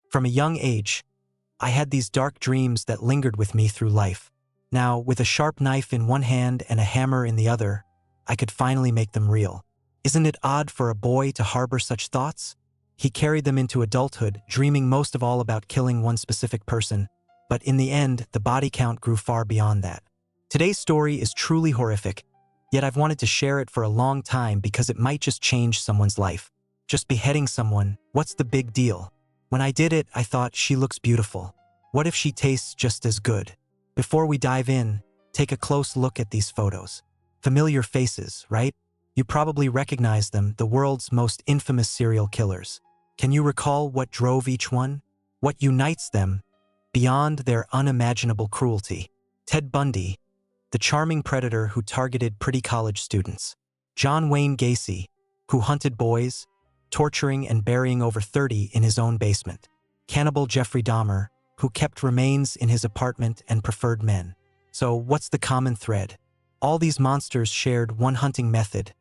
From a young age, I had these dark dreams that lingered with me through life. Now, with a sharp knife in one hand and a hammer in the other, I could finally make them real. Isn't it odd for a boy to harbor such thoughts? He carried them into adulthood, dreaming most of all about killing one specific person, but in the end, the body count grew far beyond that. Today's story is truly horrific, yet I've wanted to share it for a long time because it might just change someone's life. Just beheading someone, what's the big deal? When I did it, I thought, she looks beautiful. What if she tastes just as good? Before we dive in, take a close look at these photos. Familiar faces, right? You probably recognize them, the world's most infamous serial killers. Can you recall what drove each one? What unites them beyond their unimaginable cruelty? Ted Bundy, the charming predator who targeted pretty college students. John Wayne Gacy, who hunted boys, torturing and burying over 30 in his own basement. Cannibal Jeffrey Dahmer, who kept remains in his apartment and preferred men. So what's the common thread? All these monsters shared one hunting method: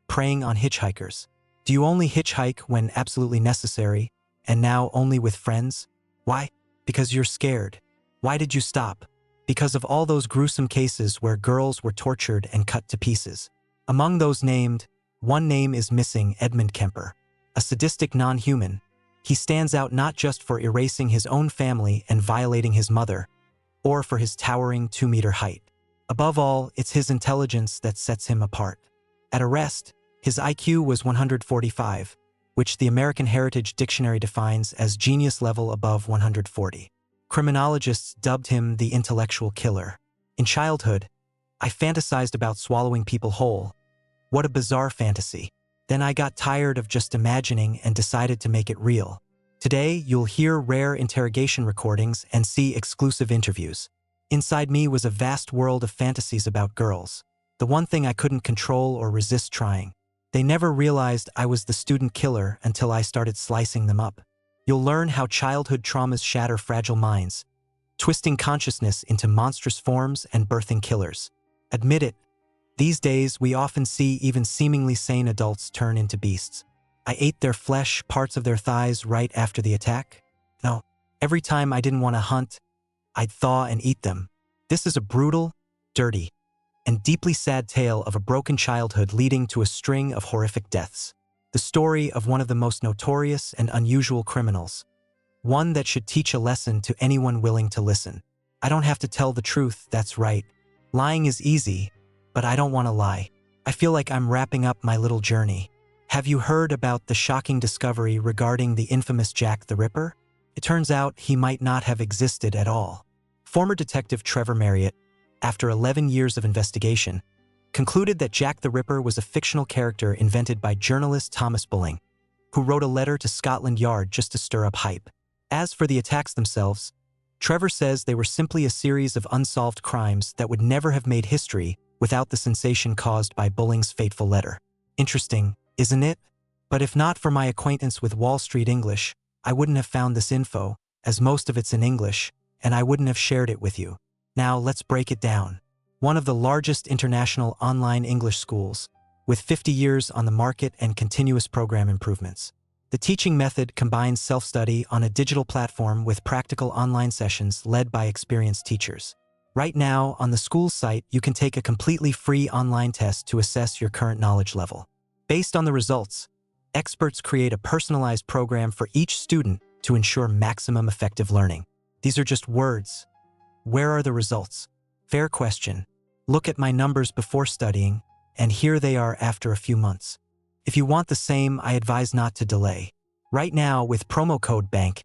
preying on hitchhikers. Do you only hitchhike when absolutely necessary, and now only with friends? Why? Because you're scared. Why did you stop? Because of all those gruesome cases where girls were tortured and cut to pieces. Among those named, one name is missing: Edmund Kemper. A sadistic non-human, he stands out not just for erasing his own family and violating his mother, or for his towering 2-meter height. Above all, it's his intelligence that sets him apart. At arrest, his IQ was 145, which the American Heritage Dictionary defines as genius level above 140. Criminologists dubbed him the intellectual killer. In childhood, I fantasized about swallowing people whole. What a bizarre fantasy. Then I got tired of just imagining and decided to make it real. Today, you'll hear rare interrogation recordings and see exclusive interviews. Inside me was a vast world of fantasies about girls. The one thing I couldn't control or resist trying. They never realized I was the student killer until I started slicing them up. You'll learn how childhood traumas shatter fragile minds, twisting consciousness into monstrous forms and birthing killers. Admit it, these days we often see even seemingly sane adults turn into beasts. I ate their flesh, parts of their thighs, right after the attack. No, every time I didn't want to hunt, I'd thaw and eat them. This is a brutal, dirty, and deeply sad tale of a broken childhood leading to a string of horrific deaths. The story of one of the most notorious and unusual criminals. One that should teach a lesson to anyone willing to listen. I don't have to tell the truth, that's right. Lying is easy, but I don't want to lie. I feel like I'm wrapping up my little journey. Have you heard about the shocking discovery regarding the infamous Jack the Ripper? It turns out he might not have existed at all. Former Detective Trevor Marriott, after 11 years of investigation, concluded that Jack the Ripper was a fictional character invented by journalist Thomas Bulling, who wrote a letter to Scotland Yard just to stir up hype. As for the attacks themselves, Trevor says they were simply a series of unsolved crimes that would never have made history without the sensation caused by Bulling's fateful letter. Interesting, isn't it? But if not for my acquaintance with Wall Street English, I wouldn't have found this info, as most of it's in English, and I wouldn't have shared it with you. Now let's break it down. One of the largest international online English schools, with 50 years on the market and continuous program improvements. The teaching method combines self-study on a digital platform with practical online sessions led by experienced teachers. Right now, on the school's site, you can take a completely free online test to assess your current knowledge level. Based on the results, experts create a personalized program for each student to ensure maximum effective learning. These are just words. Where are the results? Fair question. Look at my numbers before studying, and here they are after a few months. If you want the same, I advise not to delay. Right now, with promo code BANK,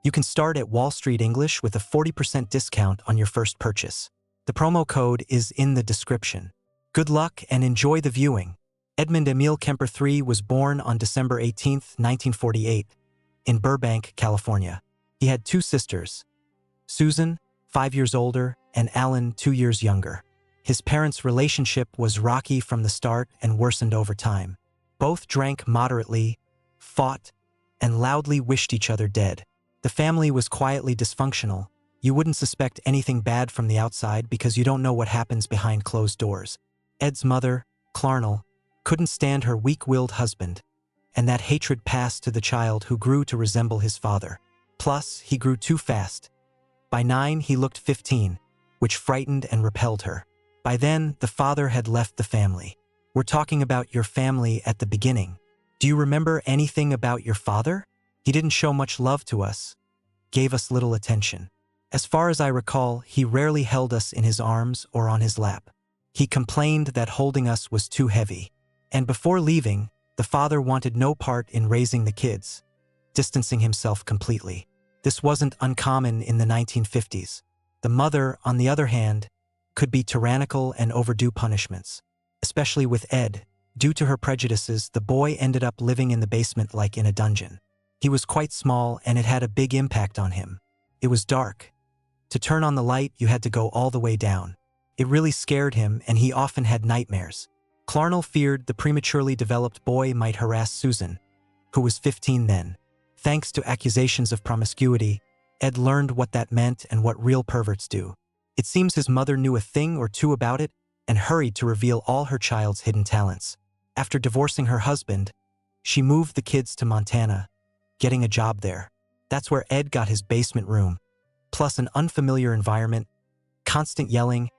you can start at Wall Street English with a 40% discount on your first purchase. The promo code is in the description. Good luck and enjoy the viewing. Edmund Emil Kemper III was born on December 18, 1948, in Burbank, California. He had 2 sisters, Susan, 5 years older, and Alan, 2 years younger. His parents' relationship was rocky from the start and worsened over time. Both drank moderately, fought, and loudly wished each other dead. The family was quietly dysfunctional. You wouldn't suspect anything bad from the outside because you don't know what happens behind closed doors. Ed's mother, Clarnell, couldn't stand her weak-willed husband, and that hatred passed to the child who grew to resemble his father. Plus, he grew too fast. By 9, he looked 15, which frightened and repelled her. By then, the father had left the family. We're talking about your family at the beginning. Do you remember anything about your father? He didn't show much love to us, gave us little attention. As far as I recall, he rarely held us in his arms or on his lap. He complained that holding us was too heavy. And before leaving, the father wanted no part in raising the kids, distancing himself completely. This wasn't uncommon in the 1950s. The mother, on the other hand, could be tyrannical and overdo punishments. Especially with Ed, due to her prejudices, the boy ended up living in the basement like in a dungeon. He was quite small and it had a big impact on him. It was dark. To turn on the light, you had to go all the way down. It really scared him and he often had nightmares. Clarnell feared the prematurely developed boy might harass Susan, who was 15 then. Thanks to accusations of promiscuity, Ed learned what that meant and what real perverts do. It seems his mother knew a thing or two about it and hurried to reveal all her child's hidden talents. After divorcing her husband, she moved the kids to Montana, getting a job there. That's where Ed got his basement room, plus an unfamiliar environment, constant yelling,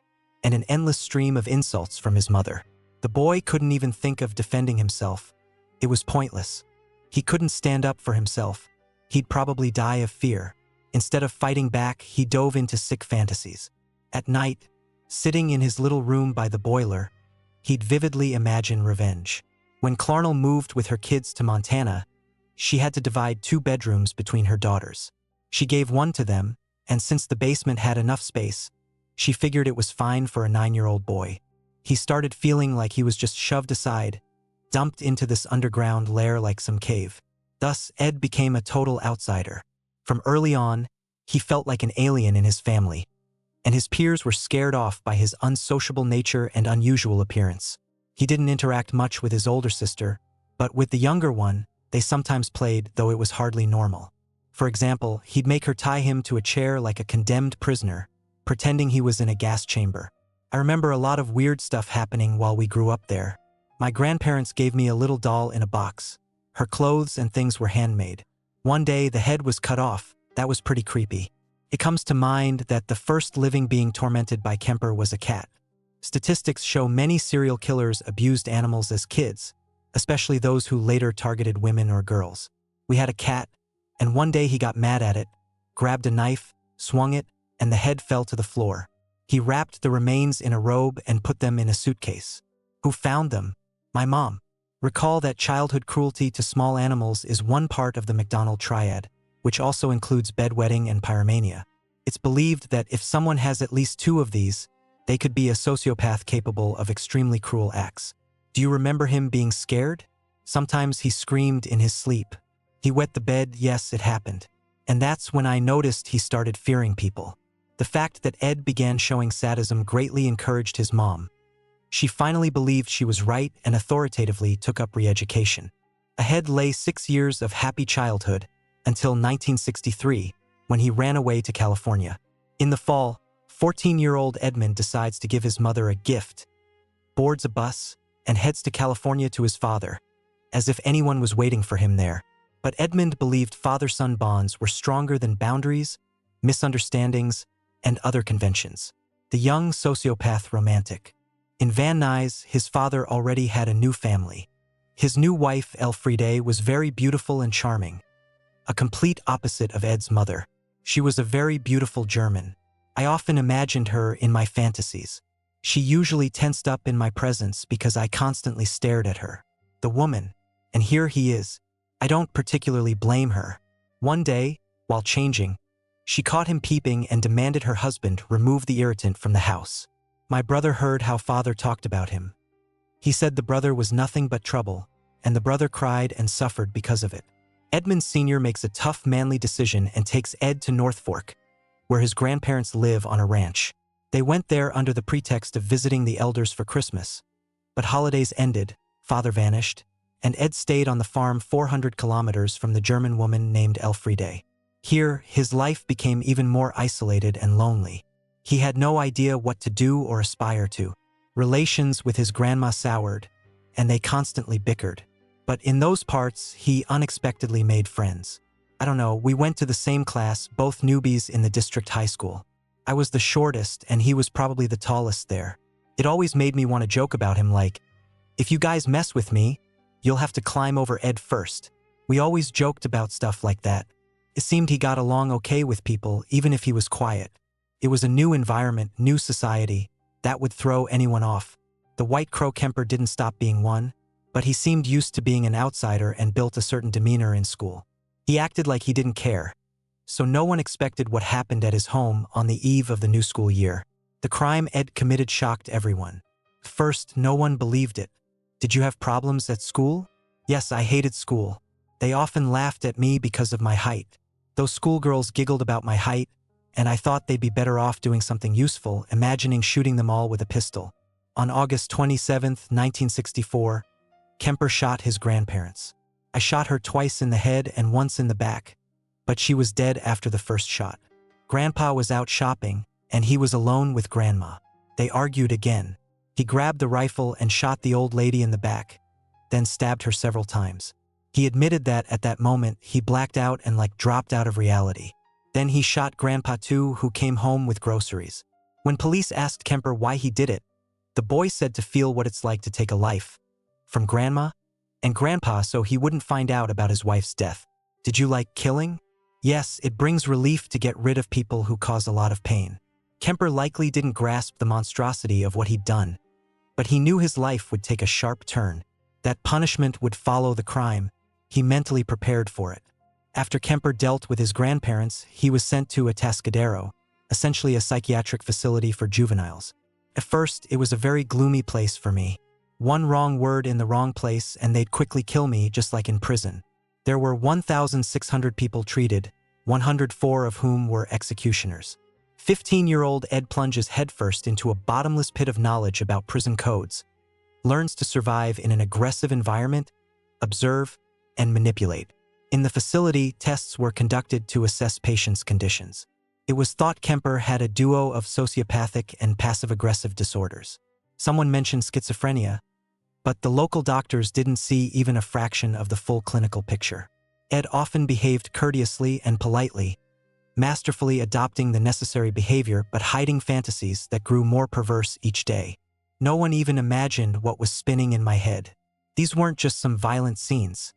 and an endless stream of insults from his mother. The boy couldn't even think of defending himself. It was pointless. He couldn't stand up for himself. He'd probably die of fear. Instead of fighting back, he dove into sick fantasies. At night, sitting in his little room by the boiler, he'd vividly imagine revenge. When Clarnell moved with her kids to Montana, she had to divide 2 bedrooms between her daughters. She gave one to them, and since the basement had enough space, she figured it was fine for a 9-year-old boy. He started feeling like he was just shoved aside, dumped into this underground lair like some cave. Thus, Ed became a total outsider. From early on, he felt like an alien in his family, and his peers were scared off by his unsociable nature and unusual appearance. He didn't interact much with his older sister, but with the younger one, they sometimes played, though it was hardly normal. For example, he'd make her tie him to a chair like a condemned prisoner, pretending he was in a gas chamber. I remember a lot of weird stuff happening while we grew up there. My grandparents gave me a little doll in a box. Her clothes and things were handmade. One day, the head was cut off. That was pretty creepy. It comes to mind that the first living being tormented by Kemper was a cat. Statistics show many serial killers abused animals as kids, especially those who later targeted women or girls. We had a cat, and one day he got mad at it, grabbed a knife, swung it, and the head fell to the floor. He wrapped the remains in a robe and put them in a suitcase. Who found them? My mom. Recall that childhood cruelty to small animals is one part of the McDonald triad, which also includes bedwetting and pyromania. It's believed that if someone has at least 2 of these, they could be a sociopath capable of extremely cruel acts. Do you remember him being scared? Sometimes he screamed in his sleep. He wet the bed, yes, it happened. And that's when I noticed he started fearing people. The fact that Ed began showing sadism greatly encouraged his mom. She finally believed she was right and authoritatively took up re-education. Ahead lay 6 years of happy childhood, until 1963, when he ran away to California. In the fall, 14-year-old Edmund decides to give his mother a gift, boards a bus, and heads to California to his father, as if anyone was waiting for him there. But Edmund believed father-son bonds were stronger than boundaries, misunderstandings, and other conventions. The young sociopath romantic. In Van Nuys, his father already had a new family. His new wife, Elfriede, was very beautiful and charming, a complete opposite of Ed's mother. She was a very beautiful German. I often imagined her in my fantasies. She usually tensed up in my presence because I constantly stared at her. The woman, and here he is. I don't particularly blame her. One day, while changing, she caught him peeping and demanded her husband remove the irritant from the house. My brother heard how father talked about him. He said the brother was nothing but trouble, and the brother cried and suffered because of it. Edmund Sr. makes a tough, manly decision and takes Ed to North Fork, where his grandparents live on a ranch. They went there under the pretext of visiting the elders for Christmas. But holidays ended, father vanished, and Ed stayed on the farm 400 kilometers from the German woman named Elfriede. Here, his life became even more isolated and lonely. He had no idea what to do or aspire to. Relations with his grandma soured, and they constantly bickered. But in those parts, he unexpectedly made friends. I don't know, we went to the same class, both newbies in the district high school. I was the shortest and he was probably the tallest there. It always made me want to joke about him like, if you guys mess with me, you'll have to climb over Ed first. We always joked about stuff like that. It seemed he got along okay with people, even if he was quiet. It was a new environment, new society. That would throw anyone off. The White Crow Kemper didn't stop being one, but he seemed used to being an outsider and built a certain demeanor in school. He acted like he didn't care. So no one expected what happened at his home on the eve of the new school year. The crime Ed committed shocked everyone. First, no one believed it. Did you have problems at school? Yes, I hated school. They often laughed at me because of my height. Those schoolgirls giggled about my height, and I thought they'd be better off doing something useful, imagining shooting them all with a pistol. On August 27, 1964, Kemper shot his grandparents. I shot her twice in the head and once in the back, but she was dead after the first shot. Grandpa was out shopping, and he was alone with Grandma. They argued again. He grabbed the rifle and shot the old lady in the back, then stabbed her several times. He admitted that at that moment he blacked out and dropped out of reality. Then he shot Grandpa too, who came home with groceries. When police asked Kemper why he did it, the boy said to feel what it's like to take a life from Grandma and Grandpa so he wouldn't find out about his wife's death. Did you like killing? Yes, it brings relief to get rid of people who cause a lot of pain. Kemper likely didn't grasp the monstrosity of what he'd done, but he knew his life would take a sharp turn. That punishment would follow the crime. He mentally prepared for it. After Kemper dealt with his grandparents, he was sent to Atascadero, essentially a psychiatric facility for juveniles. At first, it was a very gloomy place for me. One wrong word in the wrong place and they'd quickly kill me, just like in prison. There were 1,600 people treated, 104 of whom were executioners. 15-year-old Ed plunges headfirst into a bottomless pit of knowledge about prison codes, learns to survive in an aggressive environment, observe, and manipulate. In the facility, tests were conducted to assess patients' conditions. It was thought Kemper had a duo of sociopathic and passive-aggressive disorders. Someone mentioned schizophrenia, but the local doctors didn't see even a fraction of the full clinical picture. Ed often behaved courteously and politely, masterfully adopting the necessary behavior but hiding fantasies that grew more perverse each day. No one even imagined what was spinning in my head. These weren't just some violent scenes.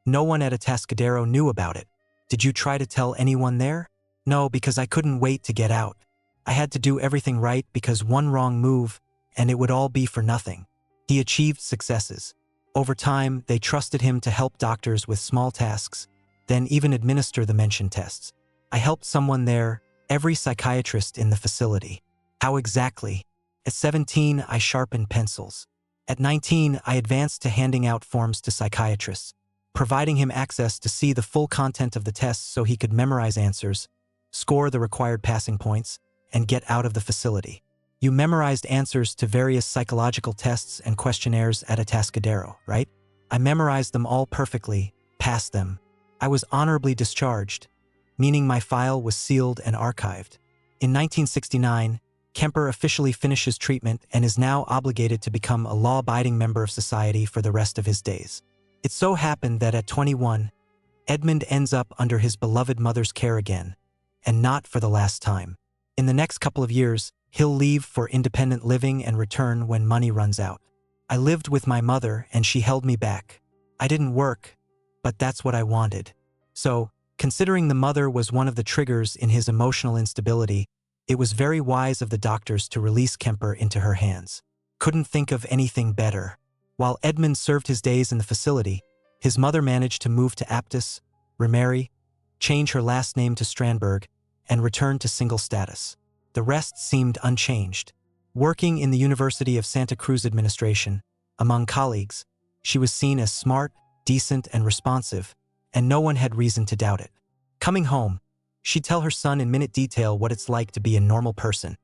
No one at Atascadero knew about it. Did you try to tell anyone there? No, because I couldn't wait to get out. I had to do everything right because one wrong move, and it would all be for nothing. He achieved successes. Over time, they trusted him to help doctors with small tasks, then even administer the mentioned tests. I helped someone there, every psychiatrist in the facility. How exactly? At 17, I sharpened pencils. At 19, I advanced to handing out forms to psychiatrists, providing him access to see the full content of the tests so he could memorize answers, score the required passing points, and get out of the facility. You memorized answers to various psychological tests and questionnaires at Atascadero, right? I memorized them all perfectly, passed them. I was honorably discharged, meaning my file was sealed and archived. In 1969, Kemper officially finishes treatment and is now obligated to become a law-abiding member of society for the rest of his days. It so happened that at 21, Edmund ends up under his beloved mother's care again, and not for the last time. In the next couple of years, he'll leave for independent living and return when money runs out. I lived with my mother and she held me back. I didn't work, but that's what I wanted. So, considering the mother was one of the triggers in his emotional instability, it was very wise of the doctors to release Kemper into her hands. Couldn't think of anything better. While Edmund served his days in the facility, his mother managed to move to Aptos, remarry, change her last name to Strandberg, and return to single status. The rest seemed unchanged. Working in the University of Santa Cruz administration, among colleagues, she was seen as smart, decent, and responsive, and no one had reason to doubt it. Coming home, she'd tell her son in minute detail what it's like to be a normal person,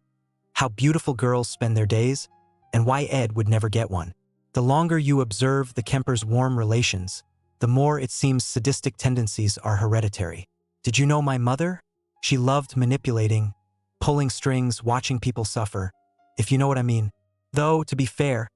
how beautiful girls spend their days, and why Ed would never get one. The longer you observe the Kempers' warm relations, the more it seems sadistic tendencies are hereditary. Did you know my mother? She loved manipulating, pulling strings, watching people suffer, if you know what I mean. Though, to be fair,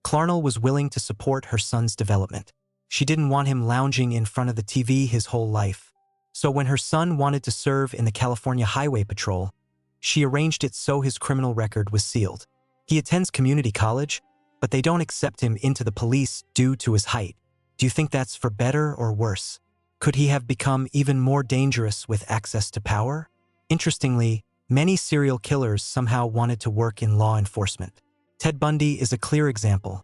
Clarnell was willing to support her son's development. She didn't want him lounging in front of the TV his whole life. So when her son wanted to serve in the California Highway Patrol, she arranged it so his criminal record was sealed. He attends community college, but they don't accept him into the police due to his height. Do you think that's for better or worse? Could he have become even more dangerous with access to power? Interestingly, many serial killers somehow wanted to work in law enforcement. Ted Bundy is a clear example.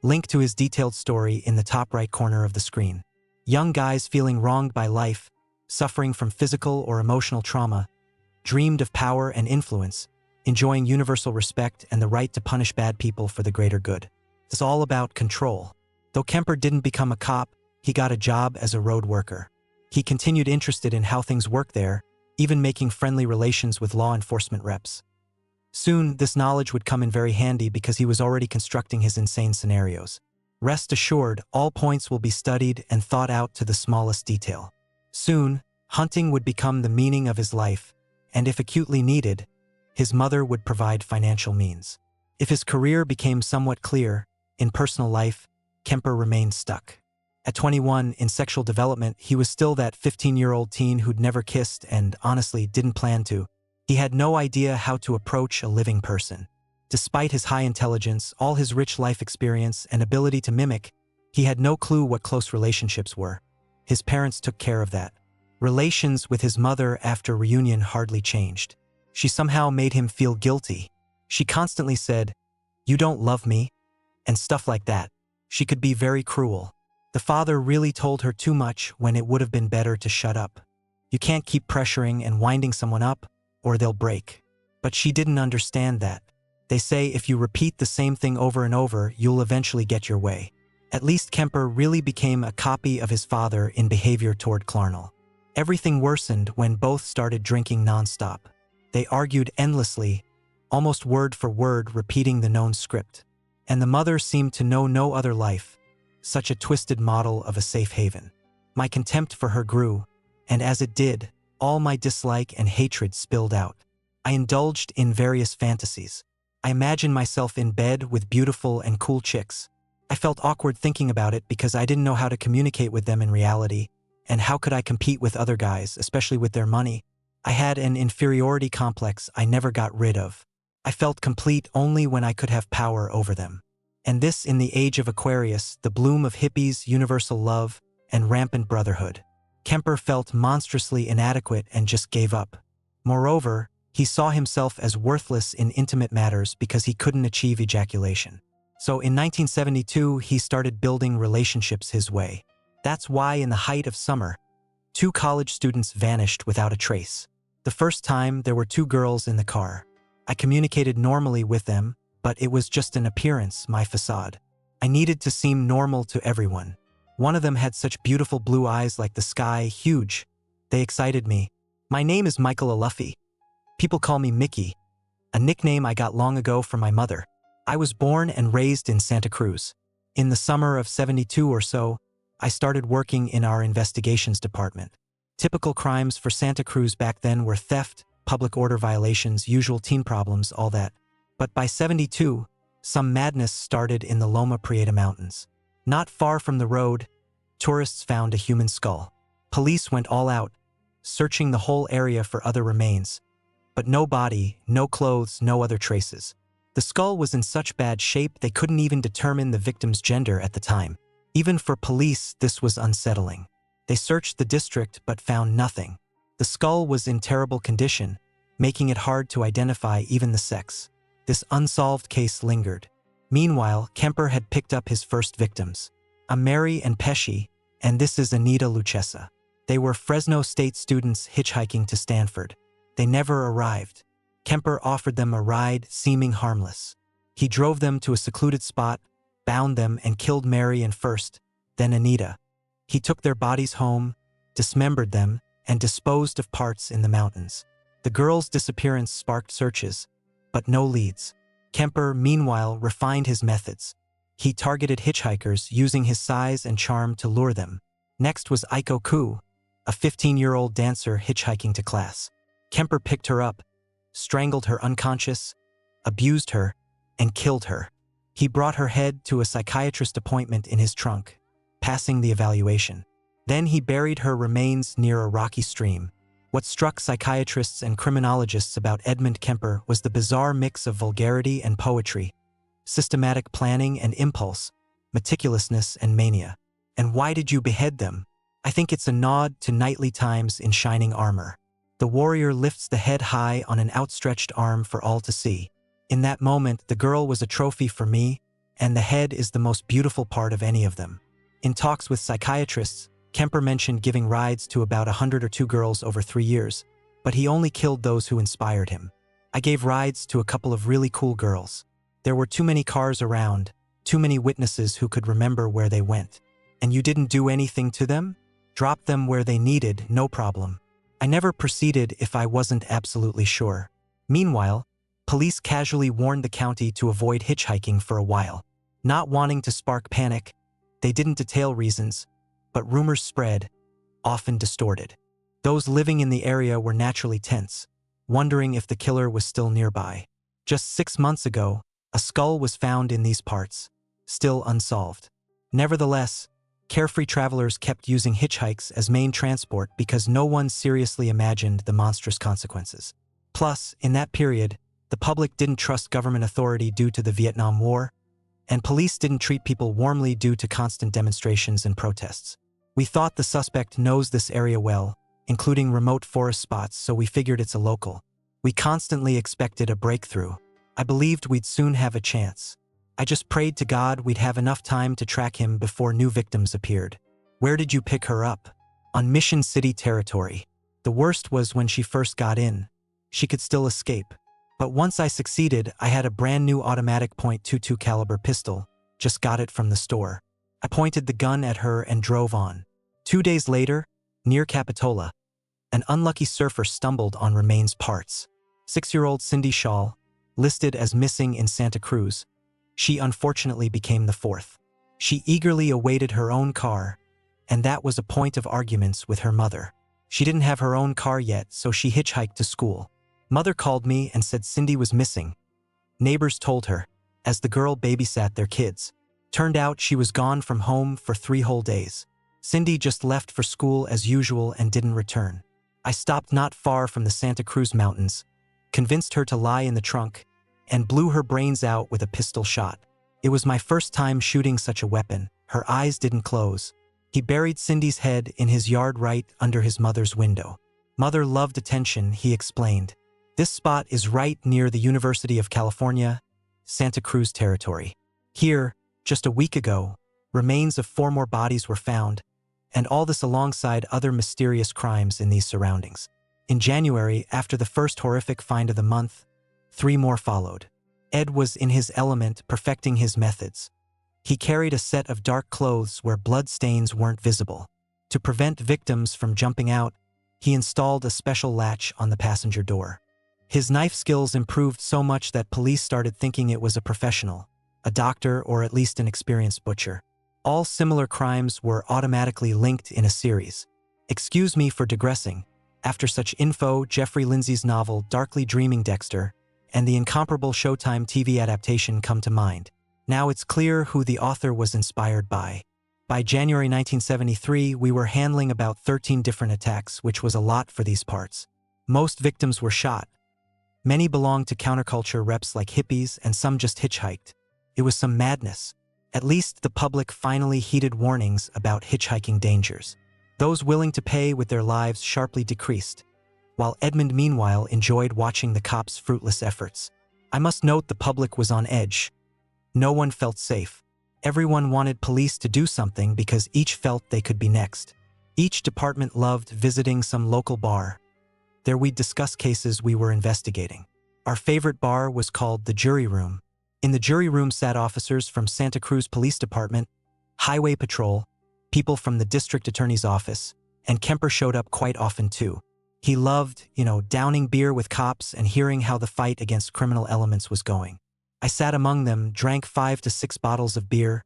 Link to his detailed story in the top right corner of the screen. Young guys feeling wronged by life, suffering from physical or emotional trauma, dreamed of power and influence, enjoying universal respect and the right to punish bad people for the greater good. It's all about control. Though Kemper didn't become a cop, he got a job as a road worker. He continued interested in how things work there, even making friendly relations with law enforcement reps. Soon, this knowledge would come in very handy because he was already constructing his insane scenarios. Rest assured, all points will be studied and thought out to the smallest detail. Soon, hunting would become the meaning of his life, and if acutely needed, his mother would provide financial means. If his career became somewhat clear, in personal life, Kemper remained stuck. At 21, in sexual development, he was still that 15-year-old teen who'd never kissed and, honestly, didn't plan to. He had no idea how to approach a living person. Despite his high intelligence, all his rich life experience and ability to mimic, he had no clue what close relationships were. His parents took care of that. Relations with his mother after reunion hardly changed. She somehow made him feel guilty. She constantly said, "You don't love me," and stuff like that. She could be very cruel. The father really told her too much when it would have been better to shut up. You can't keep pressuring and winding someone up, or they'll break. But she didn't understand that. They say if you repeat the same thing over and over, you'll eventually get your way. At least Kemper really became a copy of his father in behavior toward Clarnell. Everything worsened when both started drinking nonstop. They argued endlessly, almost word for word repeating the known script. And the mother seemed to know no other life, such a twisted model of a safe haven. My contempt for her grew, and as it did, all my dislike and hatred spilled out. I indulged in various fantasies. I imagined myself in bed with beautiful and cool chicks. I felt awkward thinking about it because I didn't know how to communicate with them in reality, and how could I compete with other guys, especially with their money? I had an inferiority complex I never got rid of. I felt complete only when I could have power over them. And this in the age of Aquarius, the bloom of hippies, universal love, and rampant brotherhood. Kemper felt monstrously inadequate and just gave up. Moreover, he saw himself as worthless in intimate matters because he couldn't achieve ejaculation. So in 1972, he started building relationships his way. That's why in the height of summer, 2 college students vanished without a trace. The first time, there were 2 girls in the car. I communicated normally with them, but it was just an appearance, my facade. I needed to seem normal to everyone. One of them had such beautiful blue eyes like the sky, huge. They excited me. My name is Michael Aluffy. People call me Mickey, a nickname I got long ago from my mother. I was born and raised in Santa Cruz. In the summer of '72 or so, I started working in our investigations department. Typical crimes for Santa Cruz back then were theft, public order violations, usual teen problems, all that. But by '72, some madness started in the Loma Prieta Mountains. Not far from the road, tourists found a human skull. Police went all out, searching the whole area for other remains. But no body, no clothes, no other traces. The skull was in such bad shape they couldn't even determine the victim's gender at the time. Even for police, this was unsettling. They searched the district but found nothing. The skull was in terrible condition, making it hard to identify even the sex. This unsolved case lingered. Meanwhile, Kemper had picked up his first victims. I'm Mary and Pesci, and this is Anita Lucchesa. They were Fresno State students hitchhiking to Stanford. They never arrived. Kemper offered them a ride, seeming harmless. He drove them to a secluded spot, bound them, and killed Mary and first, then Anita. He took their bodies home, dismembered them, and disposed of parts in the mountains. The girls' disappearance sparked searches, but no leads. Kemper, meanwhile, refined his methods. He targeted hitchhikers using his size and charm to lure them. Next was Aiko Ku, a 15-year-old dancer hitchhiking to class. Kemper picked her up, strangled her unconscious, abused her, and killed her. He brought her head to a psychiatrist appointment in his trunk, passing the evaluation. Then he buried her remains near a rocky stream. What struck psychiatrists and criminologists about Edmund Kemper was the bizarre mix of vulgarity and poetry, systematic planning and impulse, meticulousness and mania. And why did you behead them? I think it's a nod to knightly times in shining armor. The warrior lifts the head high on an outstretched arm for all to see. In that moment, the girl was a trophy for me, and the head is the most beautiful part of any of them. In talks with psychiatrists, Kemper mentioned giving rides to about 100 or 2 girls over 3 years, but he only killed those who inspired him. I gave rides to a couple of really cool girls. There were too many cars around, too many witnesses who could remember where they went. And you didn't do anything to them? Drop them where they needed, no problem. I never proceeded if I wasn't absolutely sure. Meanwhile, police casually warned the county to avoid hitchhiking for a while. Not wanting to spark panic, they didn't detail reasons, but rumors spread, often distorted. Those living in the area were naturally tense, wondering if the killer was still nearby. Just 6 months ago, a skull was found in these parts, still unsolved. Nevertheless, carefree travelers kept using hitchhikes as main transport because no one seriously imagined the monstrous consequences. Plus, in that period, the public didn't trust government authority due to the Vietnam War, and police didn't treat people warmly due to constant demonstrations and protests. We thought the suspect knows this area well, including remote forest spots, so we figured it's a local. We constantly expected a breakthrough. I believed we'd soon have a chance. I just prayed to God we'd have enough time to track him before new victims appeared. Where did you pick her up? On Mission City territory. The worst was when she first got in. She could still escape. But once I succeeded, I had a brand new automatic .22 caliber pistol. Just got it from the store. I pointed the gun at her and drove on. 2 days later, near Capitola, an unlucky surfer stumbled on remains parts. 6-year-old Cindy Shaw, listed as missing in Santa Cruz. She unfortunately became the 4th. She eagerly awaited her own car, and that was a point of arguments with her mother. She didn't have her own car yet, so she hitchhiked to school. Mother called me and said Cindy was missing. Neighbors told her, as the girl babysat their kids. Turned out she was gone from home for 3 whole days. Cindy just left for school as usual and didn't return. I stopped not far from the Santa Cruz Mountains, convinced her to lie in the trunk, and blew her brains out with a pistol shot. It was my first time shooting such a weapon. Her eyes didn't close. He buried Cindy's head in his yard right under his mother's window. Mother loved attention, he explained. This spot is right near the University of California, Santa Cruz territory. Here, just a week ago, remains of 4 more bodies were found, and all this alongside other mysterious crimes in these surroundings. In January, after the first horrific find of the month, 3 more followed. Ed was in his element, perfecting his methods. He carried a set of dark clothes where blood stains weren't visible. To prevent victims from jumping out, he installed a special latch on the passenger door. His knife skills improved so much that police started thinking it was a professional, a doctor, or at least an experienced butcher. All similar crimes were automatically linked in a series. Excuse me for digressing. After such info, Jeffrey Lindsay's novel Darkly Dreaming Dexter and the incomparable Showtime TV adaptation come to mind. Now it's clear who the author was inspired by. By January 1973, we were handling about 13 different attacks, which was a lot for these parts. Most victims were shot. Many belonged to counterculture reps like hippies, and some just hitchhiked. It was some madness. At least the public finally heeded warnings about hitchhiking dangers. Those willing to pay with their lives sharply decreased, while Edmund meanwhile enjoyed watching the cops' fruitless efforts. I must note the public was on edge. No one felt safe. Everyone wanted police to do something because each felt they could be next. Each department loved visiting some local bar. There we'd discuss cases we were investigating. Our favorite bar was called the Jury Room. In the jury room sat officers from Santa Cruz Police Department, Highway Patrol, people from the District Attorney's Office, and Kemper showed up quite often too. He loved, downing beer with cops and hearing how the fight against criminal elements was going. I sat among them, drank 5 to 6 bottles of beer,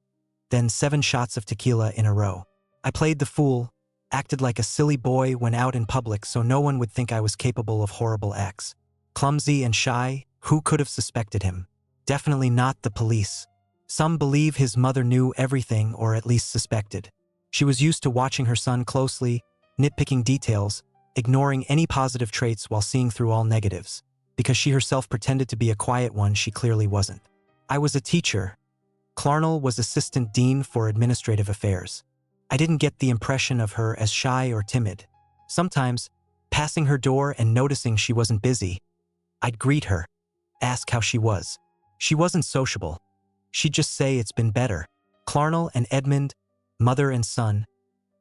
then 7 shots of tequila in a row. I played the fool, acted like a silly boy when out in public so no one would think I was capable of horrible acts. Clumsy and shy, who could have suspected him? Definitely not the police. Some believe his mother knew everything or at least suspected. She was used to watching her son closely, nitpicking details, ignoring any positive traits while seeing through all negatives. Because she herself pretended to be a quiet one, she clearly wasn't. I was a teacher. Clarnell was assistant dean for administrative affairs. I didn't get the impression of her as shy or timid. Sometimes, passing her door and noticing she wasn't busy, I'd greet her, ask how she was. She wasn't sociable. She'd just say it's been better. Clarnell and Edmund, mother and son,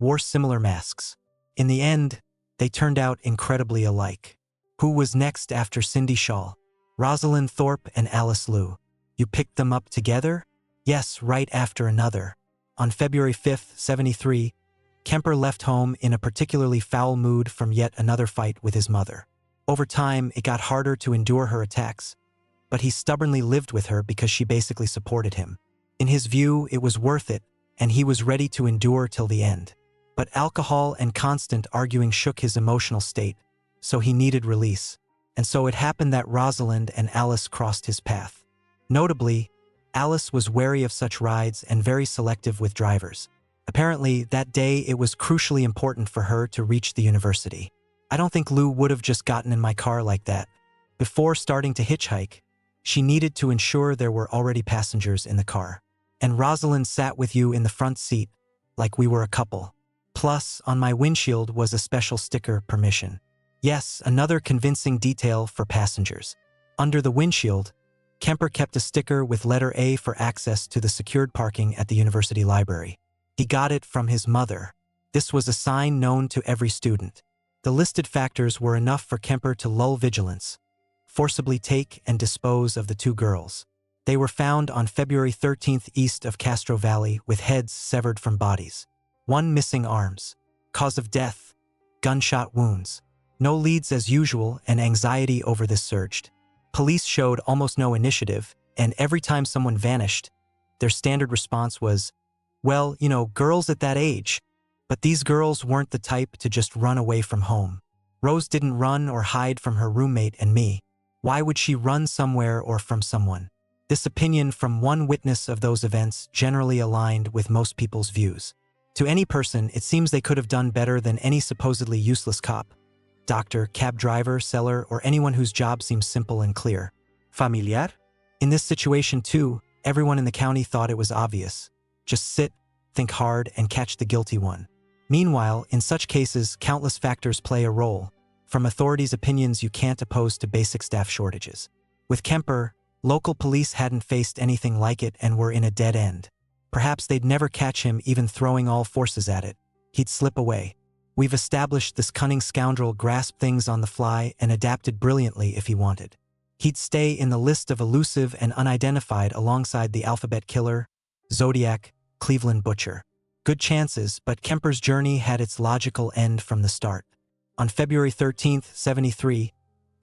wore similar masks. In the end, they turned out incredibly alike. Who was next after Cindy Shaw? Rosalind Thorpe and Alice Liu. You picked them up together? Yes, right after another. On February 5th, 73, Kemper left home in a particularly foul mood from yet another fight with his mother. Over time, it got harder to endure her attacks, but he stubbornly lived with her because she basically supported him. In his view, it was worth it, and he was ready to endure till the end. But alcohol and constant arguing shook his emotional state, so he needed release. And so it happened that Rosalind and Alice crossed his path. Notably, Alice was wary of such rides and very selective with drivers. Apparently, that day it was crucially important for her to reach the university. I don't think Lou would have just gotten in my car like that. Before starting to hitchhike, she needed to ensure there were already passengers in the car. And Rosalind sat with you in the front seat, like we were a couple. Plus, on my windshield was a special sticker, permission. Yes, another convincing detail for passengers. Under the windshield, Kemper kept a sticker with letter A for access to the secured parking at the university library. He got it from his mother. This was a sign known to every student. The listed factors were enough for Kemper to lull vigilance, forcibly take and dispose of the two girls. They were found on February 13th east of Castro Valley with heads severed from bodies. One missing arms. Cause of death: gunshot wounds. No leads as usual, and anxiety over this surged. Police showed almost no initiative, and every time someone vanished, their standard response was, well, you know, girls at that age. But these girls weren't the type to just run away from home. Rose didn't run or hide from her roommate and me. Why would she run somewhere or from someone? This opinion from one witness of those events generally aligned with most people's views. To any person, it seems they could have done better than any supposedly useless cop, doctor, cab driver, seller, or anyone whose job seems simple and clear. Familiar? In this situation too, everyone in the county thought it was obvious. Just sit, think hard, and catch the guilty one. Meanwhile, in such cases, countless factors play a role, from authorities' opinions you can't oppose to basic staff shortages. With Kemper, local police hadn't faced anything like it and were in a dead end. Perhaps they'd never catch him even throwing all forces at it. He'd slip away. We've established this cunning scoundrel grasped things on the fly and adapted brilliantly if he wanted. He'd stay in the list of elusive and unidentified alongside the Alphabet Killer, Zodiac, Cleveland Butcher. Good chances, but Kemper's journey had its logical end from the start. On February 13th, 73,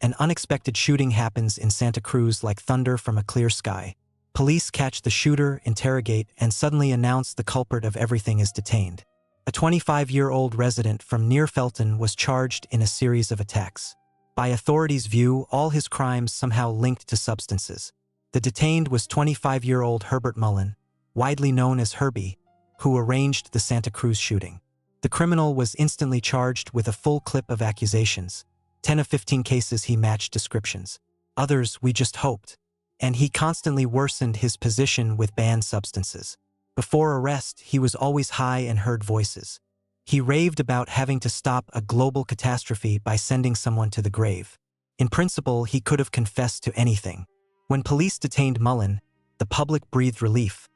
an unexpected shooting happens in Santa Cruz like thunder from a clear sky. Police catch the shooter, interrogate, and suddenly announce the culprit of everything is detained. A 25-year-old resident from near Felton was charged in a series of attacks. By authorities' view, all his crimes somehow linked to substances. The detained was 25-year-old Herbert Mullen, widely known as Herbie, who arranged the Santa Cruz shooting. The criminal was instantly charged with a full clip of accusations. 10 of 15 cases he matched descriptions. Others we just hoped. And he constantly worsened his position with banned substances. Before arrest, he was always high and heard voices. He raved about having to stop a global catastrophe by sending someone to the grave. In principle, he could have confessed to anything. When police detained Mullen, the public breathed relief.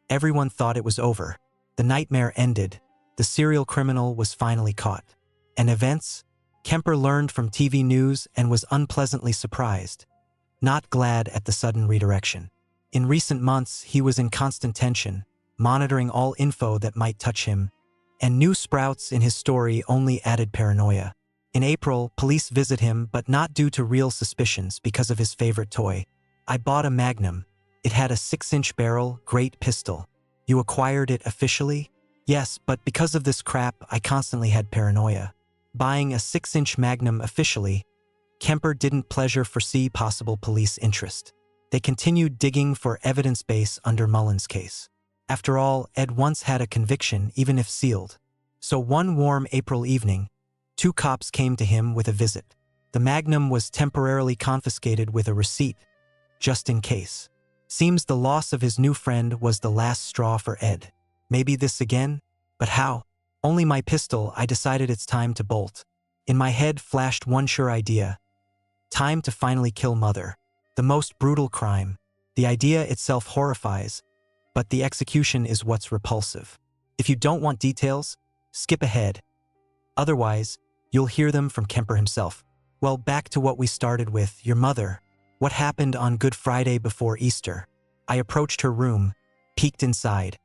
Everyone thought it was over. The nightmare ended. The serial criminal was finally caught. And events? Kemper learned from TV news and was unpleasantly surprised, not glad at the sudden redirection. In recent months, he was in constant tension, monitoring all info that might touch him, and new sprouts in his story only added paranoia. In April, police visit him, but not due to real suspicions because of his favorite toy. I bought a Magnum. It had a 6-inch barrel, great pistol. You acquired it officially? Yes, but because of this crap, I constantly had paranoia. Buying a 6-inch Magnum officially, Kemper didn't foresee possible police interest. They continued digging for evidence base under Mullen's case. After all, Ed once had a conviction, even if sealed. So one warm April evening, 2 cops came to him with a visit. The Magnum was temporarily confiscated with a receipt, just in case. Seems the loss of his new friend was the last straw for Ed. Maybe this again? But how? Only my pistol. I decided it's time to bolt. In my head flashed one sure idea. Time to finally kill Mother. The most brutal crime. The idea itself horrifies, but the execution is what's repulsive. If you don't want details, skip ahead. Otherwise, you'll hear them from Kemper himself. Well, back to what we started with, your mother. What happened on Good Friday before Easter? I approached her room, peeked inside.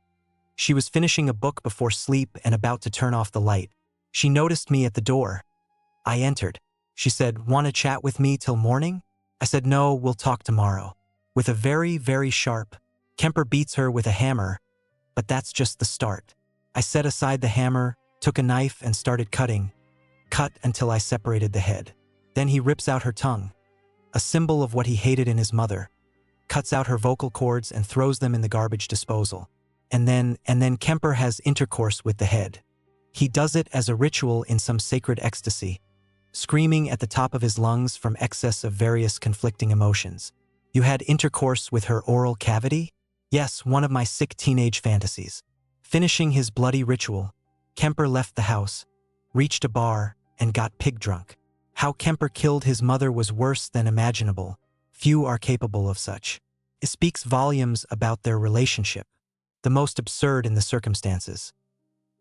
She was finishing a book before sleep and about to turn off the light. She noticed me at the door. I entered. She said, "Want to chat with me till morning?" I said, "No, we'll talk tomorrow." With a very, very sharp, Kemper beats her with a hammer, but that's just the start. I set aside the hammer, took a knife and started cutting. Cut until I separated the head. Then he rips out her tongue, a symbol of what he hated in his mother, cuts out her vocal cords and throws them in the garbage disposal. And then Kemper has intercourse with the head. He does it as a ritual in some sacred ecstasy, screaming at the top of his lungs from excess of various conflicting emotions. You had intercourse with her oral cavity? Yes, one of my sick teenage fantasies. Finishing his bloody ritual, Kemper left the house, reached a bar, and got pig drunk. How Kemper killed his mother was worse than imaginable. Few are capable of such. It speaks volumes about their relationship, the most absurd in the circumstances.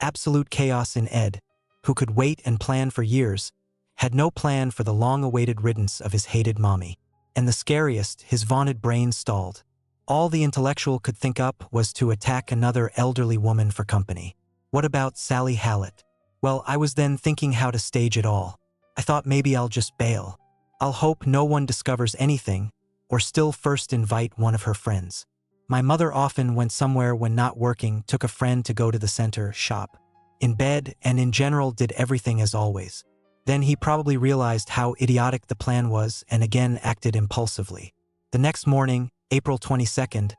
Absolute chaos in Ed, who could wait and plan for years, had no plan for the long-awaited riddance of his hated mommy. And the scariest, his vaunted brain stalled. All the intellectual could think up was to attack another elderly woman for company. What about Sally Hallett? Well, I was then thinking how to stage it all. I thought maybe I'll just bail. I'll hope no one discovers anything, or still first invite one of her friends. My mother often went somewhere when not working, took a friend to go to the center, shop, in bed, and in general did everything as always. Then he probably realized how idiotic the plan was and again acted impulsively. The next morning, April 22nd,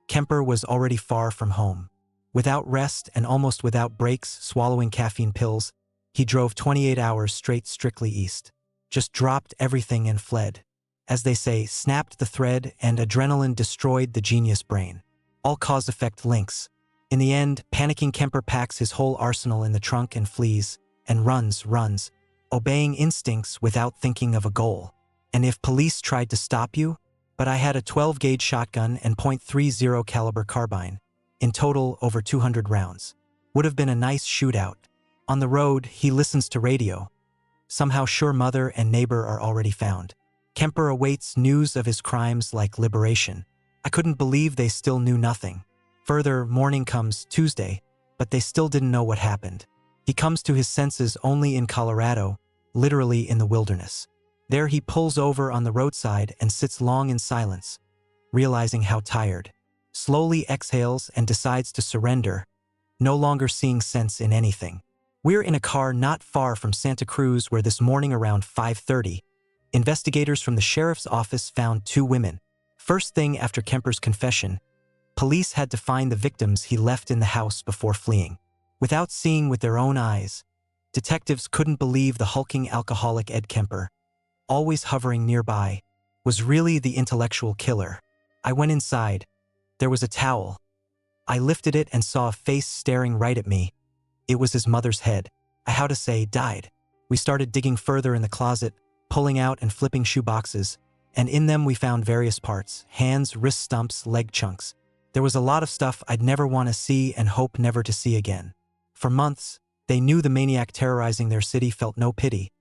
Kemper was already far from home. Without rest and almost without breaks, swallowing caffeine pills, he drove 28 hours straight strictly east. Just dropped everything and fled. As they say, snapped the thread and adrenaline destroyed the genius brain. All cause-effect links. In the end, panicking Kemper packs his whole arsenal in the trunk and flees, and runs, obeying instincts without thinking of a goal. And if police tried to stop you? But I had a 12-gauge shotgun and .30 caliber carbine. In total, over 200 rounds. Would have been a nice shootout. On the road, he listens to radio. Somehow sure mother and neighbor are already found. Kemper awaits news of his crimes like liberation. I couldn't believe they still knew nothing. Further, morning comes, Tuesday, but they still didn't know what happened. He comes to his senses only in Colorado, literally in the wilderness. There he pulls over on the roadside and sits long in silence, realizing how tired. Slowly exhales and decides to surrender, no longer seeing sense in anything. We're in a car not far from Santa Cruz where this morning around 5:30, investigators from the sheriff's office found 2 women. First thing after Kemper's confession, police had to find the victims he left in the house before fleeing. Without seeing with their own eyes, detectives couldn't believe the hulking alcoholic Ed Kemper, always hovering nearby, was really the intellectual killer. I went inside. There was a towel. I lifted it and saw a face staring right at me. It was his mother's head. Died. We started digging further in the closet, pulling out and flipping shoe boxes, and in them we found various parts, hands, wrist stumps, leg chunks. There was a lot of stuff I'd never want to see and hope never to see again. For months, they knew the maniac terrorizing their city felt no pity.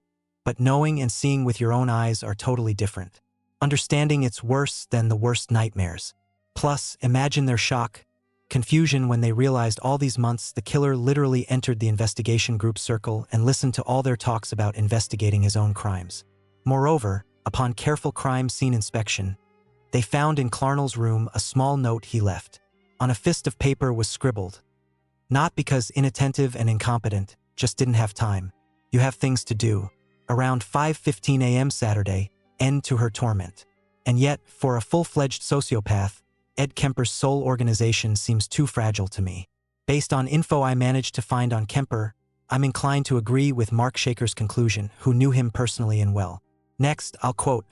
But knowing and seeing with your own eyes are totally different. Understanding it's worse than the worst nightmares. Plus, imagine their shock, confusion when they realized all these months the killer literally entered the investigation group circle and listened to all their talks about investigating his own crimes. Moreover, upon careful crime scene inspection, they found in Clarnell's room a small note he left. On a fist of paper was scribbled, "Not because inattentive and incompetent, just didn't have time. You have things to do." Around 5:15 a.m. Saturday, end to her torment. And yet, for a full-fledged sociopath, Ed Kemper's sole organization seems too fragile to me. Based on info I managed to find on Kemper, I'm inclined to agree with Mark Shaker's conclusion, who knew him personally and well. Next, I'll quote,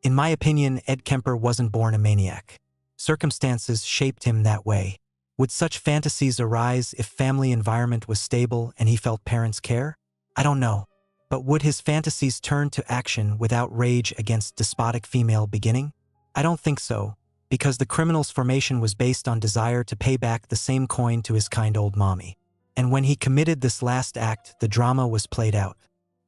"In my opinion, Ed Kemper wasn't born a maniac. Circumstances shaped him that way. Would such fantasies arise if family environment was stable and he felt parents' care? I don't know. But would his fantasies turn to action without rage against despotic female beginning? I don't think so, because the criminal's formation was based on desire to pay back the same coin to his kind old mommy. And when he committed this last act, the drama was played out.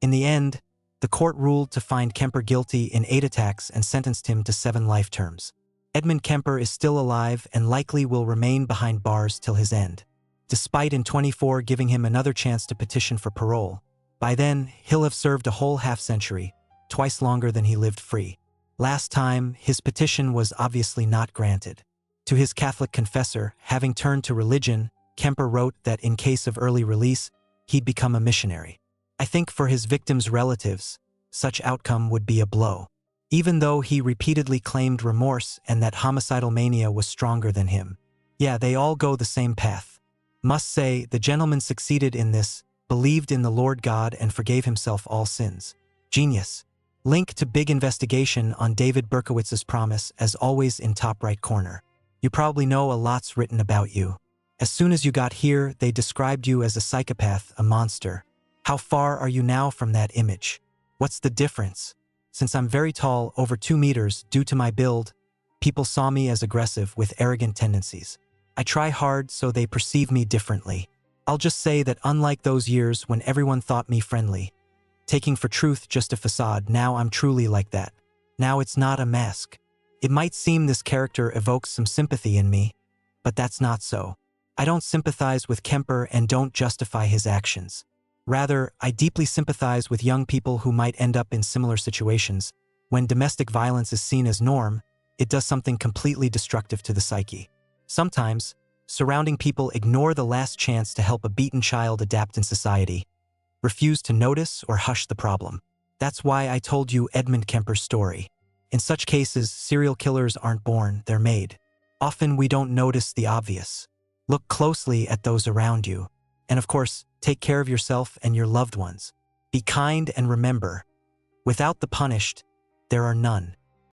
In the end, the court ruled to find Kemper guilty in 8 attacks and sentenced him to 7 life terms. Edmund Kemper is still alive and likely will remain behind bars till his end, despite in 24 giving him another chance to petition for parole. By then, he'll have served a whole half-century, twice longer than he lived free. Last time, his petition was obviously not granted. To his Catholic confessor, having turned to religion, Kemper wrote that in case of early release, he'd become a missionary. I think for his victims' relatives, such outcome would be a blow. Even though he repeatedly claimed remorse and that homicidal mania was stronger than him. Yeah, they all go the same path. Must say, the gentleman succeeded in this, believed in the Lord God and forgave himself all sins. Genius. Link to big investigation on David Berkowitz's promise as always in top right corner. You probably know a lot's written about you. As soon as you got here, they described you as a psychopath, a monster. How far are you now from that image? What's the difference? Since I'm very tall, over 2 meters, due to my build, people saw me as aggressive with arrogant tendencies. I try hard so they perceive me differently. I'll just say that unlike those years when everyone thought me friendly, taking for truth just a facade, now I'm truly like that. Now it's not a mask. It might seem this character evokes some sympathy in me, but that's not so. I don't sympathize with Kemper and don't justify his actions. Rather, I deeply sympathize with young people who might end up in similar situations. When domestic violence is seen as norm, it does something completely destructive to the psyche. Sometimes, surrounding people ignore the last chance to help a beaten child adapt in society, refuse to notice or hush the problem. That's why I told you Edmund Kemper's story. In such cases, serial killers aren't born, they're made. Often we don't notice the obvious. Look closely at those around you. And of course, take care of yourself and your loved ones. Be kind and remember, without the punished, there are none.